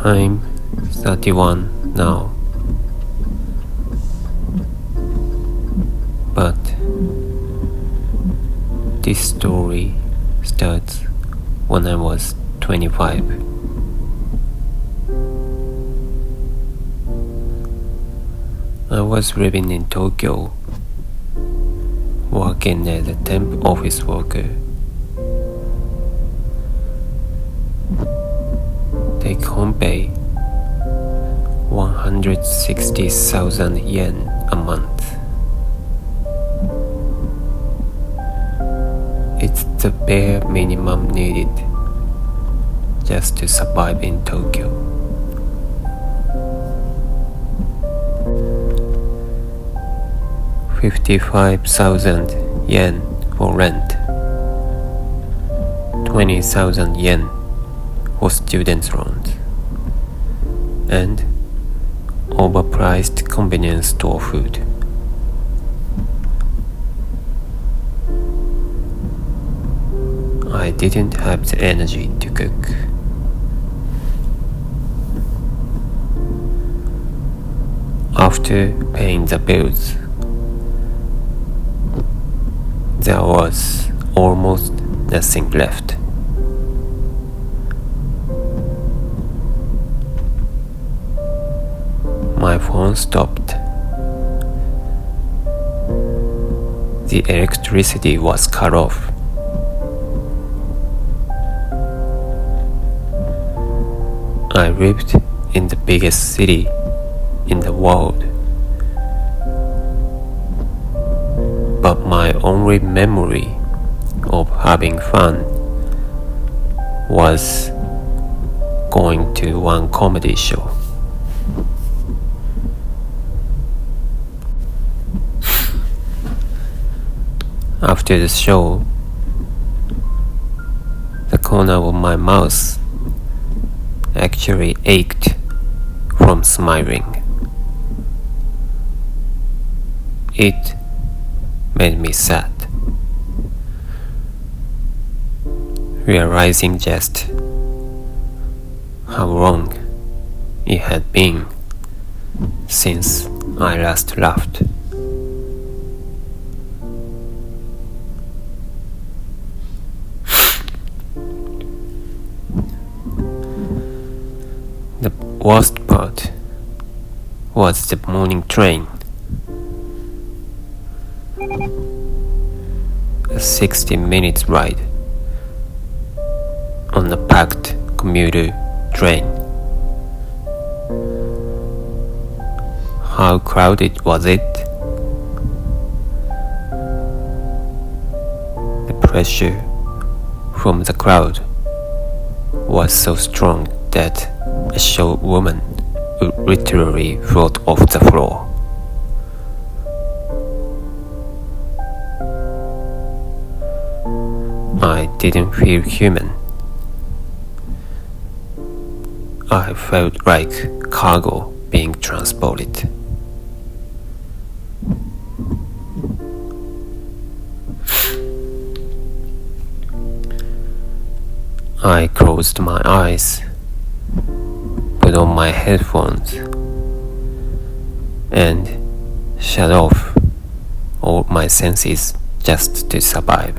I'm 31 now, but this story starts when I was 25. I was living in Tokyo, working as a temp office worker. Take home pay 160,000 yen a month. It's the bare minimum needed just to survive in Tokyo. $55,000 yen for rent, 20,000 yen for student loans, and overpriced convenience store food. I didn't have the energy to cook. After paying the bills, there was almost nothing left. My phone stopped. The electricity was cut off. I lived in the biggest city in the world, but my only memory of having fun was going to one comedy show. After the show, the corner of my mouth actually ached from smiling. It made me sad, realizing just how long it had been since I last laughed. The worst part was the morning train. A 60-minute ride on a packed commuter train. How crowded was it? The pressure from the crowd was so strong that a short woman would literally float off the floor. I didn't feel human. I felt like cargo being transported. I closed my eyes, put on my headphones, and shut off all my senses just to survive.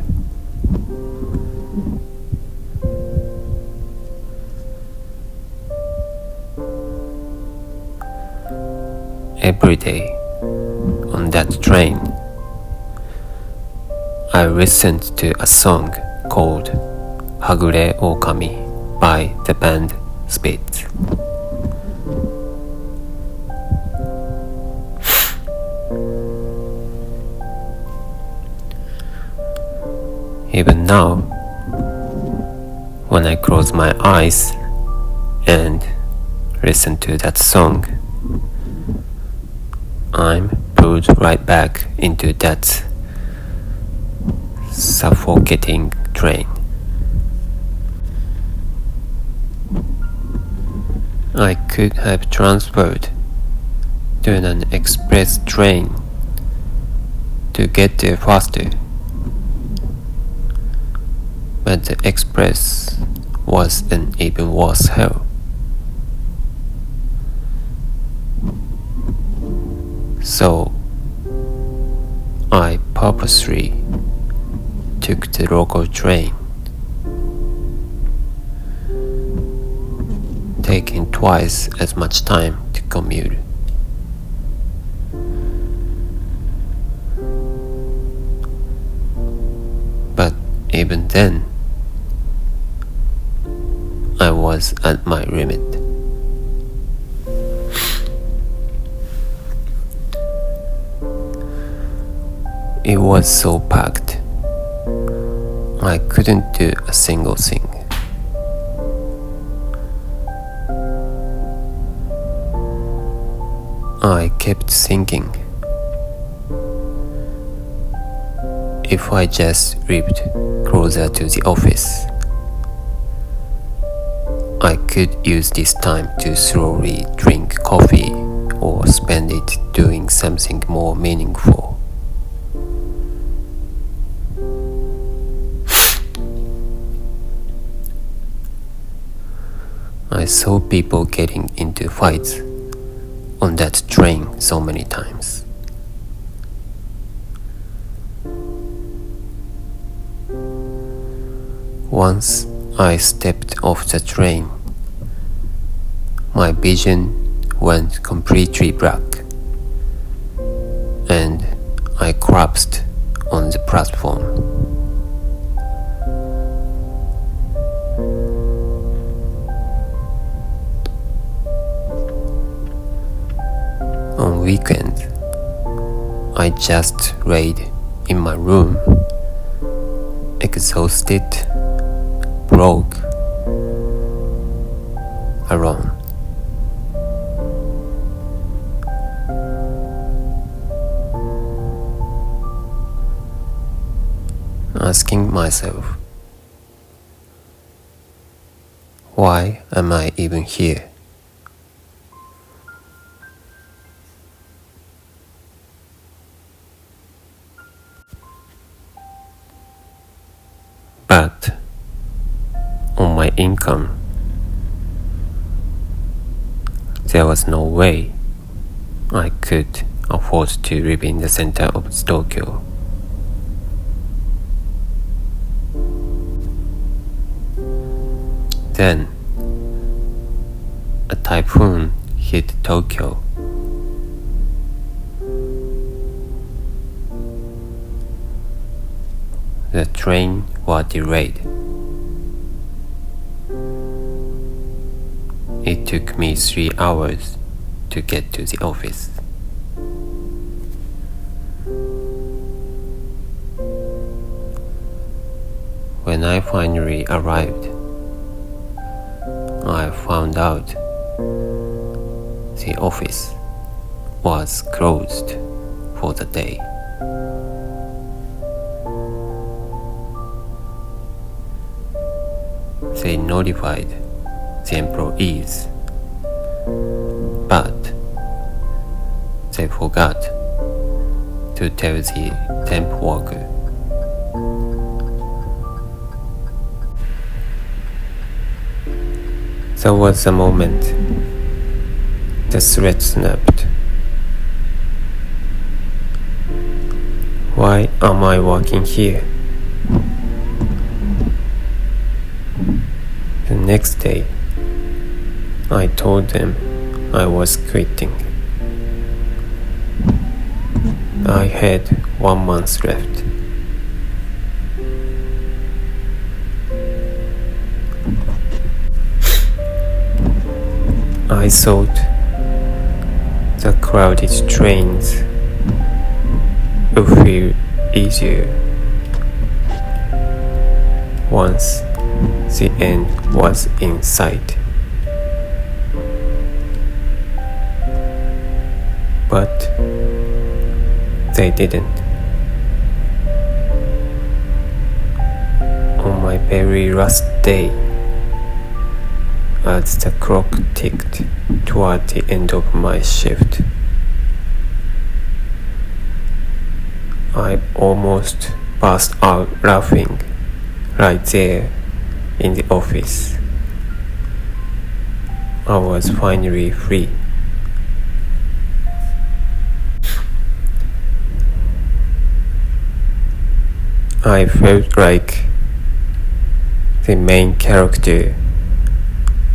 Every day on that train, I listened to a song called Hagure Okami by the band Spitz. Even now, when I close my eyes and listen to that song, I'm pulled right back into that suffocating train. I could have transferred to an express train to get there faster, but the express was an even worse hell. So I purposely took the local train, taking twice as much time to commute. But even then, I was at my limit. It was so packed, I couldn't do a single thing. I kept thinking, if I just lived closer to the office, I could use this time to slowly drink coffee or spend it doing something more meaningful. I saw people getting into fights on that train so many times. Once I stepped off the train, my vision went completely black, and I collapsed on the platform. On weekends, I just laid in my room, exhausted, broke, alone. Asking myself, why am I even here? But on my income, there was no way I could afford to live in the center of Tokyo. Then, a typhoon hit Tokyo. The train was delayed. It took me 3 hours to get to the office. When I finally arrived, I found out the office was closed for the day. They notified the employees, but they forgot to tell the temp worker. There was a moment the thread snapped. Why am I working here? The next day, I told them I was quitting. I had 1 month left. I thought the crowded trains would feel easier once the end was in sight. But they didn't. On my very last day, as the clock ticked toward the end of my shift, I almost burst out laughing right there in the office. I was finally free. I felt like the main character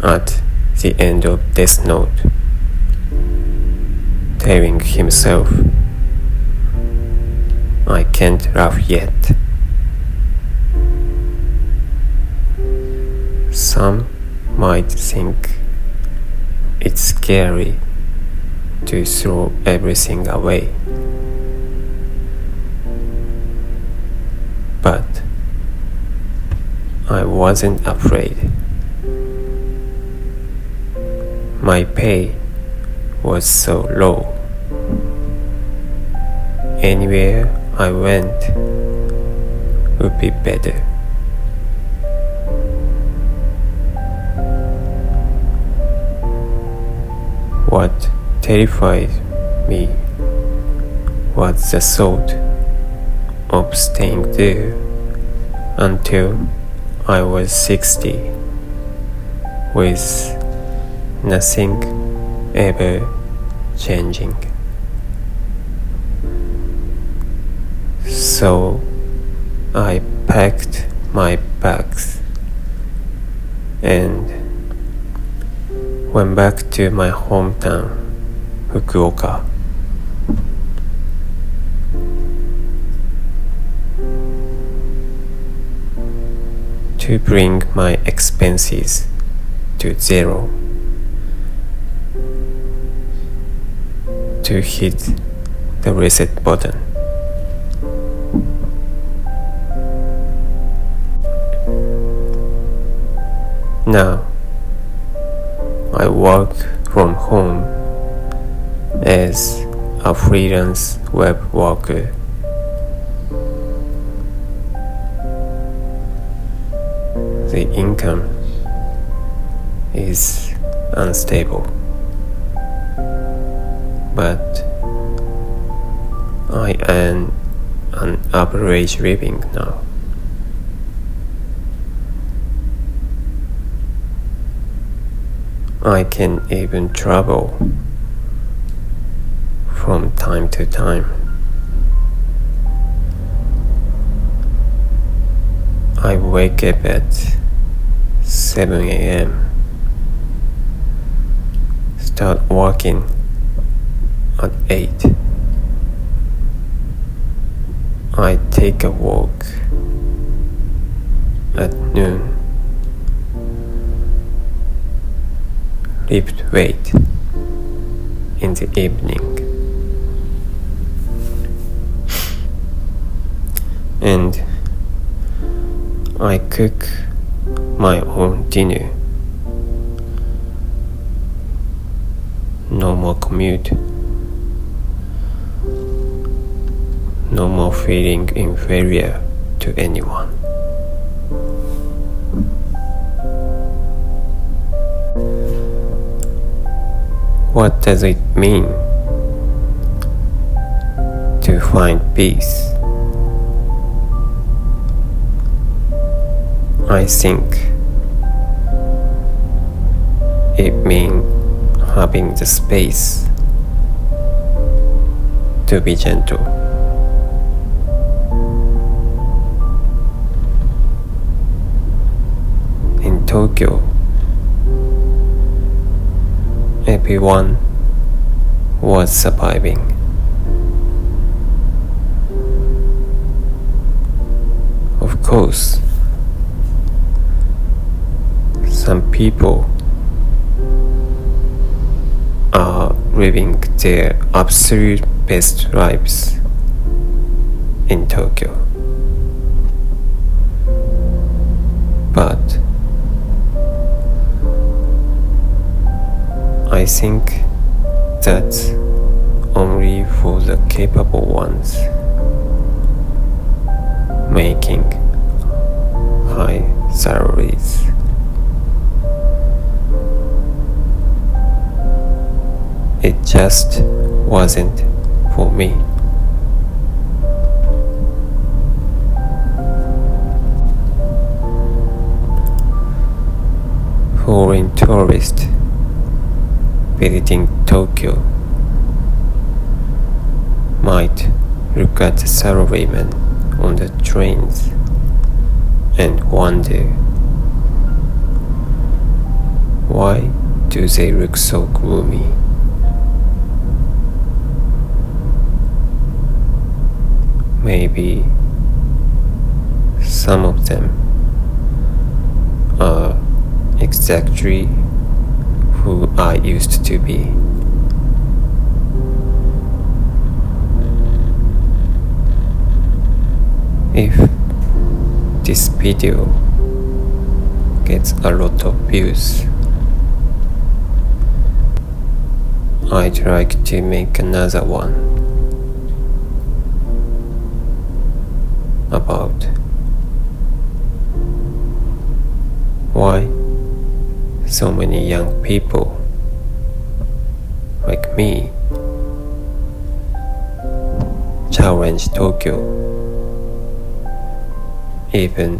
at the end of Death Note, telling himself, "I can't laugh yet." Some might think it's scary to throw everything away, but I wasn't afraid. My pay was so low. Anywhere I went would be better. What terrified me was the thought of staying there until I was 60, with nothing ever changing. So I packed my bags and went back to my hometown, Fukuoka. To bring my expenses to zero, to hit the reset button. Now, I work from home as a freelance web worker. The income is unstable, but I earn an average living now. I can even travel from time to time. I wake up at 7 a.m. Start working at 8. I take a walk at noon. Lift weight in the evening, and I cook my own dinner. No more commute, no more feeling inferior to anyone. What does it mean to find peace? I think it means having the space to be gentle. In Tokyo, everyone was surviving. Of course, some people are living their absolute best lives in Tokyo. But I think that's only for the capable ones making high salaries. It just wasn't for me. Foreign tourists visiting Tokyo might look at the salaryman on the trains and wonder, why do they look so gloomy? Maybe some of them are exactly who I used to be. If this video gets a lot of views, I'd like to make another one about why so many young people like me challenge Tokyo even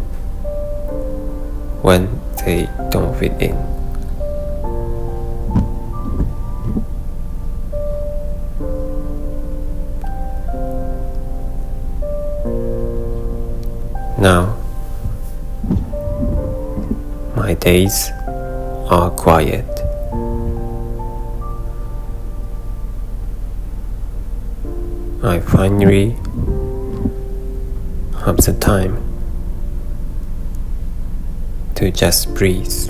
when they don't fit in. Now, my days are quiet. I finally have the time to just breathe.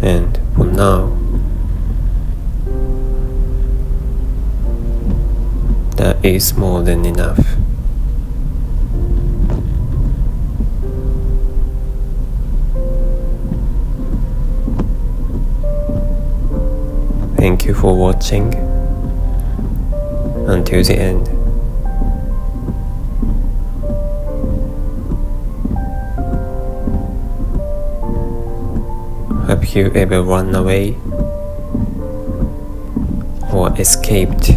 And for now, that is more than enough. Thank you for watching until the end. Have you ever run away or escaped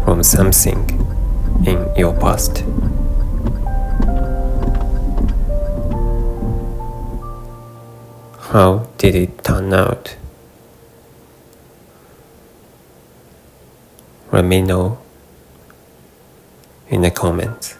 from something in your past? How did it turn out? Let me know in the comments.